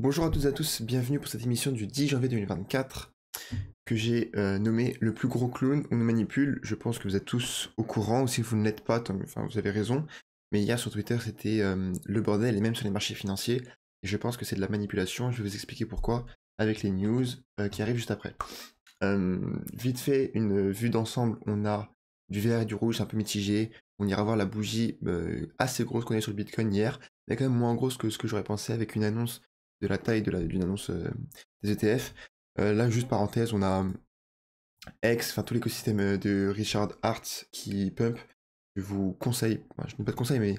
Bonjour à toutes et à tous, bienvenue pour cette émission du 10 janvier 2024 que j'ai nommé le plus gros clown on nous manipule. Je pense que vous êtes tous au courant, ou si vous ne l'êtes pas, enfin, vous avez raison. Mais hier sur Twitter c'était le bordel, et même sur les marchés financiers. Et je pense que c'est de la manipulation, je vais vous expliquer pourquoi avec les news qui arrivent juste après. Vite fait, une vue d'ensemble, on a du vert et du rouge, c'est un peu mitigé. On ira voir la bougie assez grosse qu'on a sur le Bitcoin hier, mais quand même moins grosse que ce que j'aurais pensé avec une annonce de la taille d'une annonce des ETF. Là, juste parenthèse, on a X, enfin tout l'écosystème de Richard Hart qui pump. Je vous conseille, enfin, je ne donne pas de conseils, mais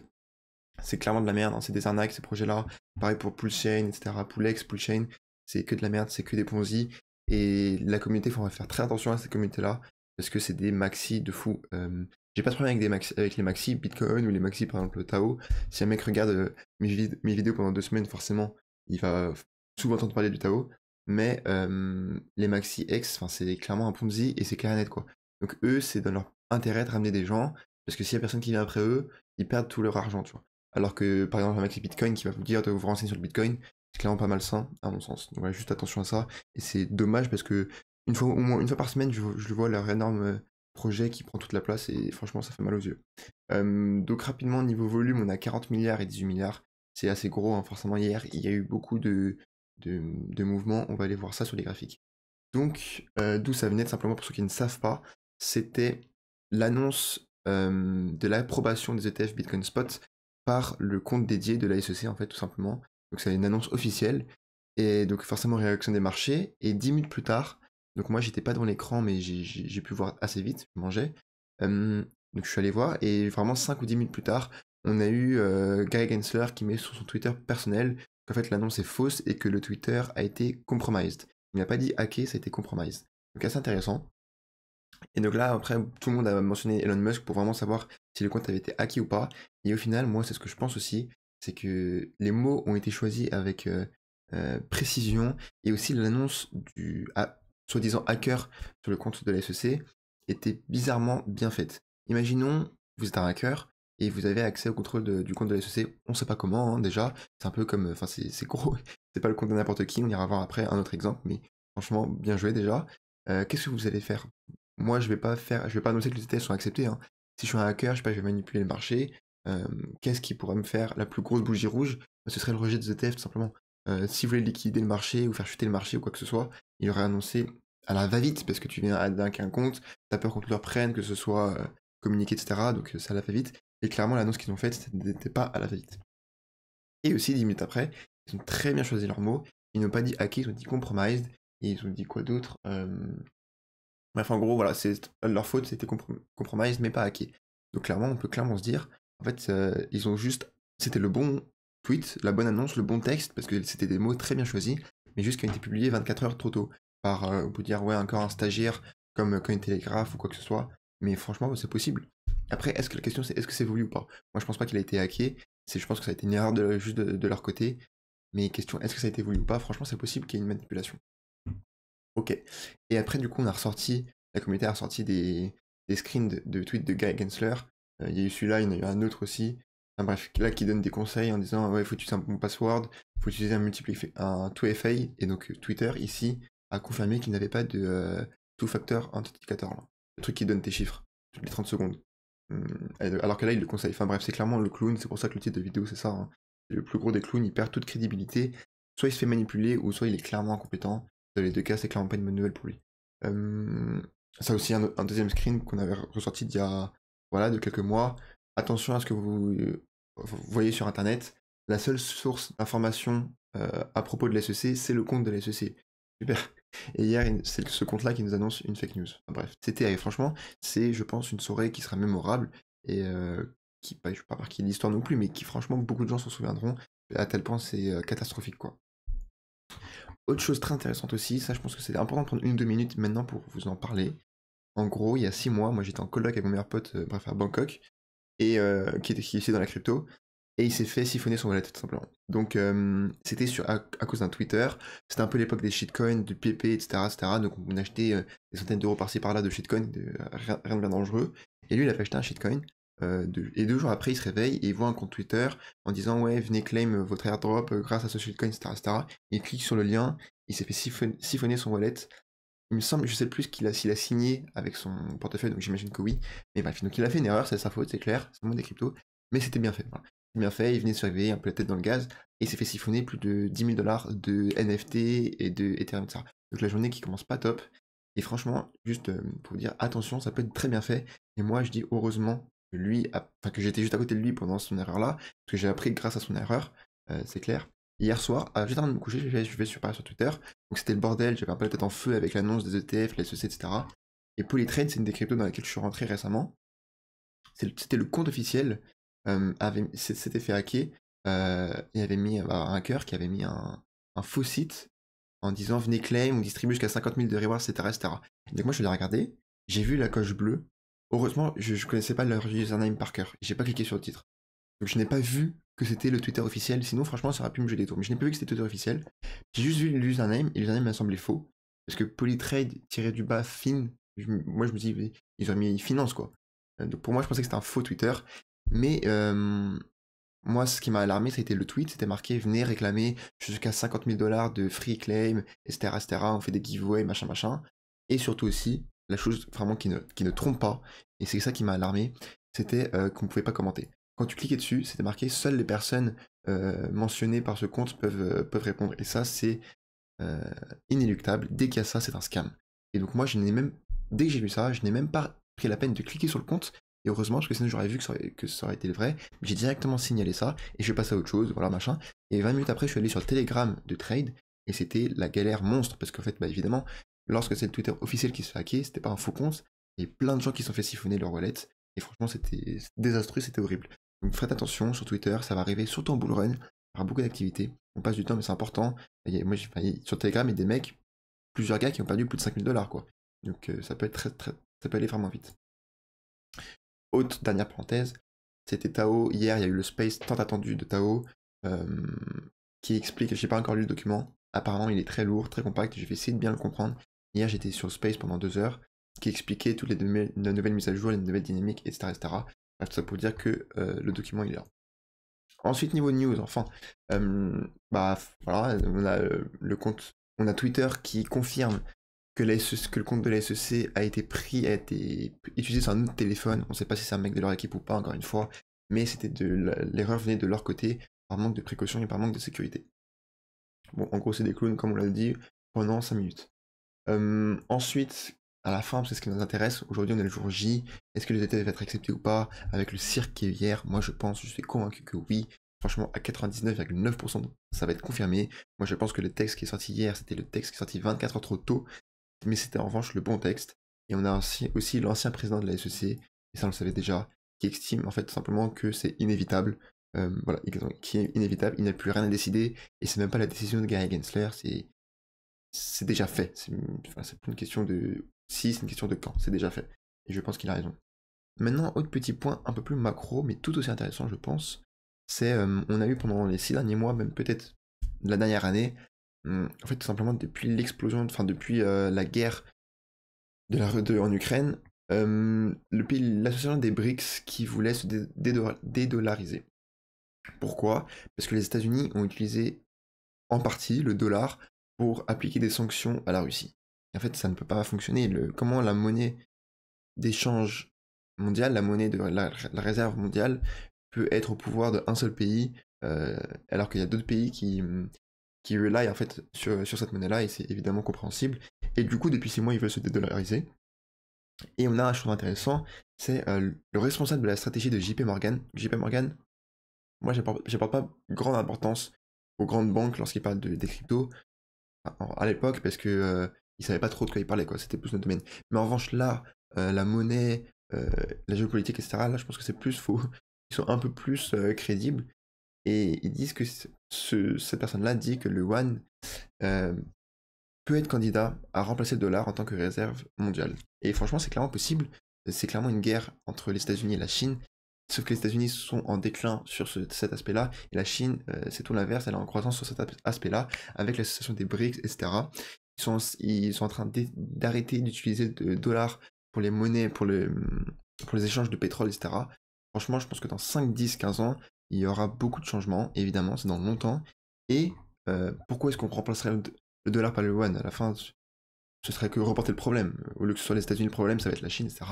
c'est clairement de la merde, hein, c'est des arnaques ces projets-là. Pareil pour Poolchain, etc. Poolex, Poolchain, c'est que de la merde, c'est que des Ponzi. Et la communauté, il faudra faire très attention à ces communautés-là, parce que c'est des maxi de fou. J'ai pas de problème avec les maxi Bitcoin ou les maxi par exemple Tao. Si un mec regarde mes vidéos pendant 2 semaines, forcément, il va souvent entendre parler du Tao. Mais les maxi X, c'est clairement un Ponzi et c'est clair et net quoi. Donc eux, c'est dans leur intérêt de ramener des gens, parce que s'il y a personne qui vient après eux, ils perdent tout leur argent, tu vois. Alors que par exemple un mec Bitcoin qui va vous dire de vous renseigner sur le Bitcoin, c'est clairement pas malsain à mon sens. Donc voilà, juste attention à ça. Et c'est dommage parce que au moins une fois par semaine, je le vois leur énorme projet qui prend toute la place et franchement ça fait mal aux yeux. Donc rapidement niveau volume, on a 40 milliards et 18 milliards. C'est assez gros, hein. Forcément hier il y a eu beaucoup de mouvements. On va aller voir ça sur les graphiques. Donc d'où ça venait, simplement pour ceux qui ne savent pas, c'était l'annonce de l'approbation des ETF Bitcoin Spot par le compte dédié de la SEC en fait tout simplement. Donc c'est une annonce officielle et donc forcément réaction des marchés et 10 minutes plus tard, donc moi j'étais pas devant l'écran mais j'ai pu voir assez vite, je mangeais. Donc je suis allé voir et vraiment 5 ou 10 minutes plus tard, on a eu Guy Gensler qui met sur son Twitter personnel qu'en fait l'annonce est fausse et que le Twitter a été compromised. Il n'a pas dit hacké, ça a été compromised. Donc assez intéressant. Et donc là, après, tout le monde a mentionné Elon Musk pour vraiment savoir si le compte avait été hacké ou pas. Et au final, moi, c'est ce que je pense aussi, c'est que les mots ont été choisis avec précision, et aussi l'annonce du soi-disant hacker sur le compte de la SEC était bizarrement bien faite. Imaginons, vous êtes un hacker, et vous avez accès au contrôle du compte de la SEC, on sait pas comment, hein, déjà, c'est un peu comme, enfin c'est gros, c'est pas le compte de n'importe qui, on ira voir après un autre exemple, mais franchement, bien joué déjà. Qu'est-ce que vous allez faire? Moi, je vais pas annoncer que les ETF sont acceptés, hein. Si je suis un hacker, je sais pas, je vais manipuler le marché. Qu'est-ce qui pourrait me faire la plus grosse bougie rouge? Ce serait le rejet des ETF, tout simplement. Si vous voulez liquider le marché ou faire chuter le marché ou quoi que ce soit, il aurait annoncé à la va-vite, parce que tu viens avec un compte, t'as peur qu'on te le reprenne, que ce soit communiqué, etc. Donc c'est à la va-vite. Et clairement, l'annonce qu'ils ont faite, ce n'était pas à la va-vite. Et aussi, 10 minutes après, ils ont très bien choisi leurs mots. Ils n'ont pas dit hacké, ils ont dit compromised. Et ils ont dit quoi d'autre? Bref, en gros, voilà, c'est leur faute, c'était compromise, mais pas hacké. Donc clairement, on peut clairement se dire, en fait, ils ont juste, c'était le bon tweet, la bonne annonce, le bon texte, parce que c'était des mots très bien choisis, mais juste qui ont été publiés 24 heures trop tôt, par, on peut dire, ouais, encore un stagiaire, comme Cointelegraph ou quoi que ce soit, mais franchement, c'est possible. Après, la question c'est, est-ce que c'est voulu ou pas? Moi, je pense pas qu'il a été hacké, je pense que ça a été une erreur juste de leur côté, mais question, est-ce que ça a été voulu ou pas? Franchement, c'est possible qu'il y ait une manipulation. Ok. Et après, du coup, la communauté a ressorti des screens de tweets de Guy Gensler. Il y a eu celui-là, il y en a eu un autre aussi. Enfin, bref, là qui donne des conseils en disant ouais, il faut utiliser un bon password, il faut utiliser un 2FA. Et donc Twitter, ici, a confirmé qu'il n'avait pas de two-factor authenticator, là. Le truc qui donne tes chiffres toutes les 30 secondes. Alors que là, il le conseille. Enfin bref, c'est clairement le clown, c'est pour ça que le titre de vidéo, c'est ça, hein. Le plus gros des clowns, il perd toute crédibilité. Soit il se fait manipuler, ou soit il est clairement incompétent. Dans les deux cas, c'est clairement pas une bonne nouvelle pour lui. Ça aussi, un deuxième screen qu'on avait ressorti d'il y a, voilà, de quelques mois. Attention à ce que vous voyez sur Internet. La seule source d'information à propos de l'SEC, c'est le compte de l'SEC. Super. Et hier, c'est ce compte-là qui nous annonce une fake news. Enfin, bref, c'était, franchement, c'est, je pense, une soirée qui sera mémorable et qui, je ne vais pas marquer l'histoire non plus, mais qui, franchement, beaucoup de gens s'en souviendront à tel point c'est catastrophique, quoi. Autre chose très intéressante aussi, ça je pense que c'est important de prendre 1 ou 2 minutes maintenant pour vous en parler. En gros, il y a 6 mois, moi j'étais en coloc avec mon meilleur pote, bref, à Bangkok, et qui est ici dans la crypto, et il s'est fait siphonner son wallet tout simplement. Donc c'était à cause d'un Twitter, c'était un peu l'époque des shitcoins, du PP, etc., etc. Donc on achetait des centaines d'euros par-ci par-là de shitcoins, rien de bien dangereux, et lui il avait acheté un shitcoin, Et 2 jours après, il se réveille et il voit un compte Twitter en disant ouais, venez claim votre airdrop grâce à ce shitcoin, etc., etc. Il clique sur le lien, il s'est fait siphonner son wallet. Il me semble, je sais plus s'il a signé avec son portefeuille, donc j'imagine que oui. Mais bref, donc il a fait une erreur, c'est sa faute, c'est clair, c'est le monde des cryptos, mais c'était bien fait. Voilà. Bien fait, il venait de se réveiller un peu la tête dans le gaz, et il s'est fait siphonner plus de 10 000 dollars de NFT et de Ethereum, etc. Donc la journée qui commence pas top, et franchement, juste pour vous dire, attention, ça peut être très bien fait, et moi je dis heureusement que que j'étais juste à côté de lui pendant son erreur-là, parce que j'ai appris grâce à son erreur, c'est clair. Hier soir, juste avant de me coucher, je vais sur Twitter, donc c'était le bordel, j'avais un peu la tête en feu avec l'annonce des ETF, la SEC, etc. Et Polytrade, c'est une des cryptos dans laquelle je suis rentré récemment. C'était le compte officiel, s'était fait hacker, il avait mis un hacker qui avait mis un faux site en disant venez claim, on distribue jusqu'à 50 000 de rewards, etc., etc. Donc moi je l'ai regardé, j'ai vu la coche bleue. Heureusement, je connaissais pas leur username par cœur, j'ai pas cliqué sur le titre. Donc je n'ai pas vu que c'était le Twitter officiel, sinon franchement ça aurait pu me jouer des tours. Mais je n'ai pas vu que c'était Twitter officiel. J'ai juste vu l'username, et l'username m'a semblé faux. Parce que Polytrade tiré du bas fin, moi je me dis, ils ont mis finance quoi. Donc pour moi je pensais que c'était un faux Twitter. Mais moi ce qui m'a alarmé c'était le tweet, c'était marqué venez réclamer jusqu'à 50 000 dollars de free claim, etc., etc. On fait des giveaways, machin, machin. Et surtout aussi, la chose vraiment qui ne trompe pas, et c'est ça qui m'a alarmé, c'était qu'on ne pouvait pas commenter. Quand tu cliquais dessus, c'était marqué seules les personnes mentionnées par ce compte peuvent répondre. Et ça, c'est inéluctable. Dès qu'il y a ça, c'est un scam. Et donc moi, dès que j'ai vu ça, je n'ai même pas pris la peine de cliquer sur le compte. Et heureusement, parce que sinon j'aurais vu que ça aurait été le vrai. J'ai directement signalé ça et je vais passer à autre chose, voilà machin. Et 20 minutes après, je suis allé sur le Telegram de Trade et c'était la galère monstre parce qu'en fait, bah évidemment, lorsque c'est le Twitter officiel qui se fait hacker, c'était pas un faux compte. Il y a plein de gens qui se sont fait siphonner leur wallet et franchement, c'était désastreux, c'était horrible. Donc faites attention sur Twitter, ça va arriver surtout en bull run, il y aura beaucoup d'activités. On passe du temps, mais c'est important. Sur Telegram, il y a des mecs, plusieurs gars qui ont perdu plus de 5 000 dollars, quoi. Donc ça peut être ça peut aller vraiment vite. Autre dernière parenthèse, c'était Tao. Hier, il y a eu le space tant attendu de Tao euh, qui explique, j'ai pas encore lu le document, apparemment il est très lourd, très compact, je vais essayer de bien le comprendre. Hier, j'étais sur le space pendant 2 heures, qui expliquait toutes les nouvelles mises à jour, les nouvelles dynamiques, etc. etc. Bref, tout ça pour dire que le document il est là. Ensuite, niveau news, enfin, bah voilà, on a le compte, on a Twitter qui confirme que, que le compte de la SEC a été utilisé sur un autre téléphone. On ne sait pas si c'est un mec de leur équipe ou pas, encore une fois, mais l'erreur venait de leur côté, par manque de précaution et par manque de sécurité. Bon, en gros, c'est des clowns, comme on l'a dit, pendant 5 minutes. Ensuite, à la fin, c'est ce qui nous intéresse, aujourd'hui on est le jour J, est-ce que les ETF vont être acceptés ou pas, avec le cirque qui est hier, moi je suis convaincu que oui, franchement à 99,9% ça va être confirmé, moi je pense que le texte qui est sorti hier, c'était le texte qui est sorti 24 heures trop tôt, mais c'était en revanche le bon texte, et on a aussi l'ancien président de la SEC, et ça on le savait déjà, qui estime en fait tout simplement que c'est inévitable, voilà, qui est inévitable, il n'a plus rien à décider, et c'est même pas la décision de Gary Gensler, c'est déjà fait. C'est plus une question de si, c'est une question de quand. C'est déjà fait. Et je pense qu'il a raison. Maintenant, autre petit point un peu plus macro, mais tout aussi intéressant, je pense, c'est on a eu pendant les 6 derniers mois, même peut-être la dernière année, en fait, tout simplement depuis l'explosion, enfin depuis la guerre en Ukraine, l'association des BRICS qui voulait se dédollariser. Pourquoi? Parce que les États-Unis ont utilisé en partie le dollar pour appliquer des sanctions à la Russie. Et en fait, ça ne peut pas fonctionner. Comment la monnaie d'échange mondiale, la monnaie de la réserve mondiale, peut être au pouvoir d'un seul pays, alors qu'il y a d'autres pays qui rely en fait sur cette monnaie-là, et c'est évidemment compréhensible. Et du coup, depuis 6 mois, ils veulent se dédollariser. Et on a un chose intéressant, c'est le responsable de la stratégie de JP Morgan. JP Morgan, moi, j'apporte pas grande importance aux grandes banques lorsqu'ils parlent des cryptos, à l'époque, parce que ils savaient pas trop de quoi ils parlaient, quoi. C'était plus notre domaine. Mais en revanche, là, la monnaie, la géopolitique, etc., là, je pense que c'est plus faux. Ils sont un peu plus crédibles. Et ils disent que cette personne-là dit que le yuan euh, peut être candidat à remplacer le dollar en tant que réserve mondiale. Et franchement, c'est clairement possible. C'est clairement une guerre entre les États-Unis et la Chine. Sauf que les États-Unis sont en déclin sur cet aspect-là, et la Chine, c'est tout l'inverse, elle est en croissance sur cet aspect-là, avec l'association des BRICS, etc. Ils sont en train d'arrêter d'utiliser le dollar pour les monnaies, pour les échanges de pétrole, etc. Franchement, je pense que dans 5, 10, 15 ans, il y aura beaucoup de changements, évidemment, c'est dans longtemps. Et pourquoi est-ce qu'on remplacerait le dollar par le yuan? À la fin, ce serait que reporter le problème. Au lieu que ce soit les États-Unis le problème, ça va être la Chine, etc.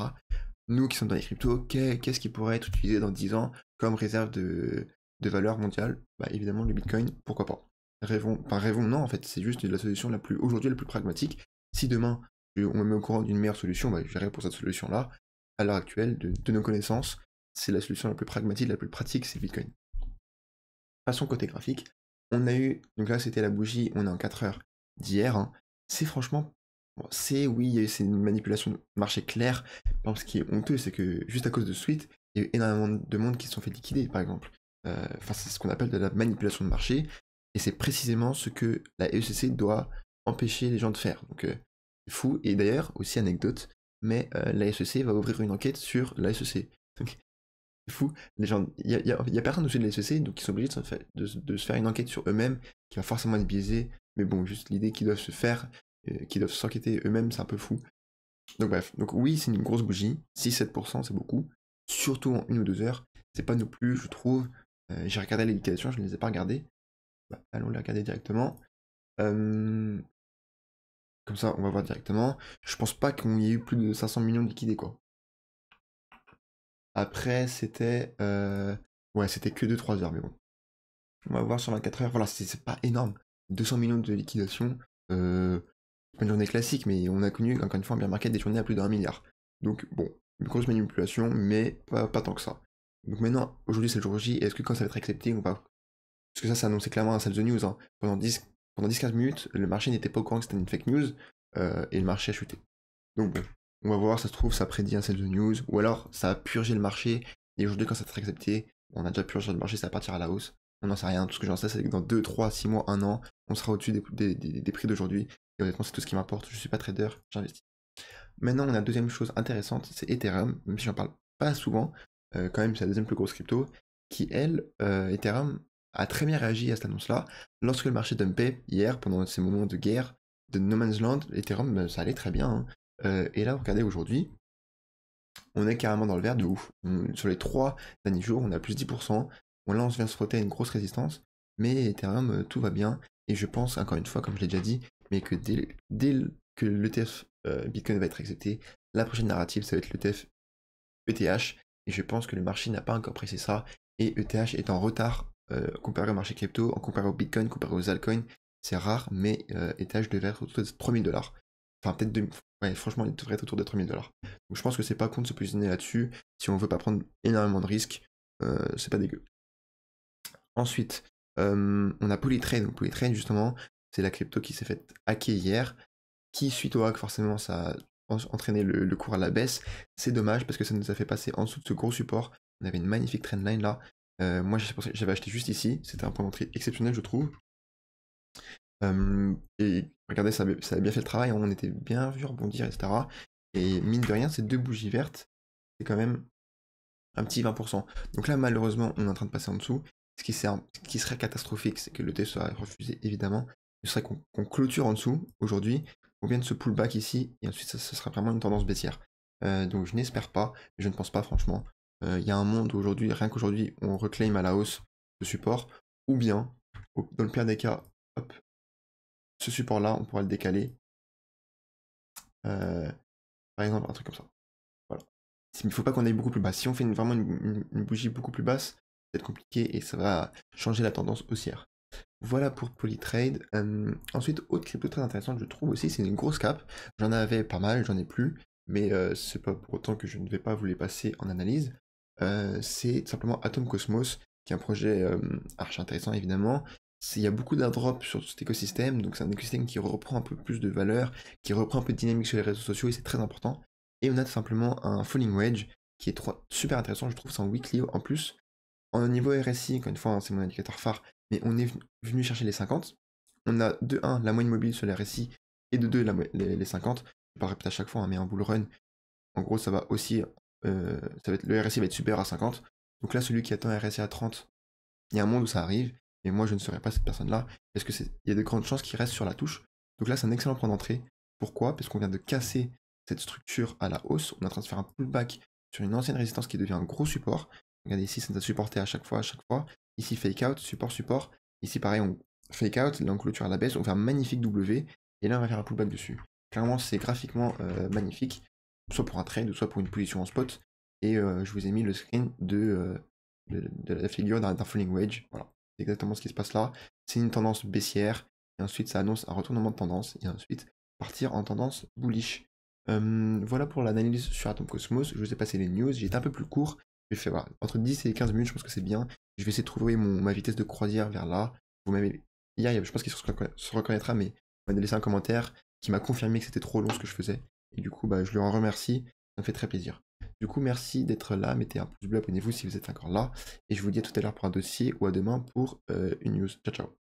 Nous qui sommes dans les cryptos, qu'est-ce qui pourrait être utilisé dans 10 ans comme réserve de valeur mondiale? Bah évidemment le Bitcoin, pourquoi pas. Rêvons, non en fait, c'est juste la solution aujourd'hui la plus pragmatique. Si demain on me met au courant d'une meilleure solution, bah, j'irai pour cette solution-là. À l'heure actuelle, de nos connaissances, c'est la solution la plus pragmatique, la plus pratique, c'est le Bitcoin. Passons côté graphique. On a eu, donc là c'était la bougie, on est en 4 heures d'hier. Hein. C'est franchement, bon, oui, c'est une manipulation de marché claire. Par exemple, ce qui est honteux, c'est que juste à cause de Sweet, il y a eu énormément de monde qui se sont fait liquider, par exemple. Enfin, c'est ce qu'on appelle de la manipulation de marché. Et c'est précisément ce que la SEC doit empêcher les gens de faire. Donc, c'est fou. Et d'ailleurs, aussi anecdote, mais la SEC va ouvrir une enquête sur la SEC. Donc, c'est fou. Les gens, il y a personne au-dessus de la SEC, donc ils sont obligés de se faire une enquête sur eux-mêmes, qui va forcément être biaisée. Mais bon, juste l'idée qu'ils doivent se faire, qu'ils doivent s'enquêter eux-mêmes, c'est un peu fou. Donc bref, donc oui, c'est une grosse bougie. 6-7%, c'est beaucoup. Surtout en 1 ou 2 heures. C'est pas non plus, je trouve. J'ai regardé les liquidations, je ne les ai pas regardées. Bah, allons les regarder directement. Comme ça, on va voir directement. Je pense pas qu'il y ait eu plus de 500 millions de liquidés, quoi. Après, c'était... Ouais, c'était que 2-3 heures, mais bon. On va voir sur 24 heures. Voilà, c'est pas énorme. 200 millions de liquidation. Pas une journée classique, mais on a connu, encore une fois, en bear market, des journées à plus d'1 milliard. Donc, bon, une grosse manipulation, mais pas tant que ça. Donc maintenant, aujourd'hui, c'est le jour J. Est-ce que quand ça va être accepté, on va... Parce que ça, c'est annoncé clairement à Sell the News. Hein. Pendant 10-15 minutes, le marché n'était pas au courant que c'était une fake news, et le marché a chuté. Donc bon, on va voir, ça se trouve, ça prédit un Sell the News, ou alors ça a purgé le marché, et aujourd'hui, quand ça sera accepté, on a déjà purgé le marché, ça va partir à la hausse. On n'en sait rien. Tout ce que j'en sais, c'est que dans 2, 3, 6 mois, 1 an, on sera au-dessus des prix d'aujourd'hui. Et honnêtement, c'est tout ce qui m'importe. Je suis pas trader, j'investis. Maintenant, on a la deuxième chose intéressante, c'est Ethereum, même si j'en parle pas souvent, quand même, c'est la deuxième plus grosse crypto, qui, elle, Ethereum, a très bien réagi à cette annonce-là. Lorsque le marché dumpait hier, pendant ces moments de guerre, de No Man's Land, Ethereum, ça allait très bien. Hein. Et là, regardez aujourd'hui, on est carrément dans le vert de ouf. Sur les 3 derniers jours, on a plus 10%. Bon, là, on vient se frotter à une grosse résistance, mais Ethereum, tout va bien. Et je pense, encore une fois, comme je l'ai déjà dit, mais que dès que l'ETF Bitcoin va être accepté, la prochaine narrative, ça va être l'ETF ETH. Et je pense que le marché n'a pas encore pressé ça. Et ETH est en retard comparé au marché crypto, comparé au Bitcoin, comparé aux altcoins. C'est rare, mais ETH devrait être autour de 3000 $. Enfin, peut-être 2000. Ouais, franchement, il devrait être autour de 3000 $. Donc je pense que c'est pas con de se positionner là-dessus. Si on veut pas prendre énormément de risques, c'est pas dégueu. Ensuite, on a Polytrade. Donc Polytrade, justement, c'est la crypto qui s'est fait hacker hier. Qui, suite au hack, forcément, ça a entraîné le cours à la baisse. C'est dommage parce que ça nous a fait passer en dessous de ce gros support. On avait une magnifique trendline là. Moi, j'avais acheté juste ici. C'était un point d'entrée exceptionnel, je trouve. Et regardez, ça avait bien fait le travail, hein, on était bien vu rebondir, etc. Et mine de rien, ces 2 bougies vertes, c'est quand même un petit 20%. Donc là, malheureusement, on est en train de passer en dessous. Ce qui serait catastrophique, c'est que le test soit refusé, évidemment. Ce serait qu'on clôture en dessous, aujourd'hui, qu'on vienne ce pullback ici, et ensuite, ça sera vraiment une tendance baissière. Donc je n'espère pas, mais je ne pense pas, franchement. Il y a un monde où aujourd'hui, rien qu'aujourd'hui, on reclaim à la hausse le support, ou bien, dans le pire des cas, hop, ce support-là, on pourra le décaler. Par exemple, un truc comme ça. Voilà. Il ne faut pas qu'on aille beaucoup plus bas. Si on fait vraiment une bougie beaucoup plus basse, ça va être compliqué et ça va changer la tendance haussière. Voilà pour Polytrade. Ensuite, autre crypto très intéressante, je trouve aussi, c'est une grosse cap. J'en avais pas mal, j'en ai plus, mais c'est pas pour autant que je ne vais pas vous les passer en analyse. C'est simplement Atom Cosmos, qui est un projet archi intéressant évidemment. Il y a beaucoup d'airdrops sur cet écosystème, donc c'est un écosystème qui reprend un peu plus de valeur, qui reprend un peu de dynamique sur les réseaux sociaux et c'est très important. Et on a tout simplement un Falling Wedge qui est super intéressant, je trouve, c'est en weekly en plus. En niveau RSI, encore une fois, hein, c'est mon indicateur phare, mais on est venu chercher les 50. On a de 1 la moyenne mobile sur les RSI et de 2 les 50. Je vais pas répéter à chaque fois, hein, mais un bull run, en gros, ça va aussi. Le RSI va être supérieur à 50. Donc là, celui qui attend un RSI à 30, il y a un monde où ça arrive, et moi je ne serai pas cette personne-là, parce que il y a de grandes chances qu'il reste sur la touche. Donc là, c'est un excellent point d'entrée. Pourquoi? Parce qu'on vient de casser cette structure à la hausse. On est en train de faire un pullback sur une ancienne résistance qui devient un gros support. Regardez ici, ça nous a supporté à chaque fois. Ici, fake out, support. Ici, pareil, on fake out, là on clôture à la baisse, on fait un magnifique W, et là on va faire un pullback dessus. Clairement, c'est graphiquement magnifique, soit pour un trade, soit pour une position en spot. Et je vous ai mis le screen de la figure d'un falling wedge. Voilà, c'est exactement ce qui se passe là. C'est une tendance baissière, et ensuite ça annonce un retournement de tendance, et ensuite partir en tendance bullish. Voilà pour l'analyse sur Atom Cosmos. Je vous ai passé les news, j'ai été un peu plus court. J'ai fait voilà, entre 10 et 15 minutes, je pense que c'est bien. Je vais essayer de trouver ma vitesse de croisière vers là. Vous m'avez. Hier, je pense qu'il se reconnaîtra, mais il m'a laissé un commentaire qui m'a confirmé que c'était trop long ce que je faisais. Et du coup, bah, je lui en remercie. Ça me fait très plaisir. Du coup, merci d'être là. Mettez un pouce bleu, abonnez-vous si vous êtes encore là. Et je vous dis à tout à l'heure pour un dossier ou à demain pour une news. Ciao, ciao.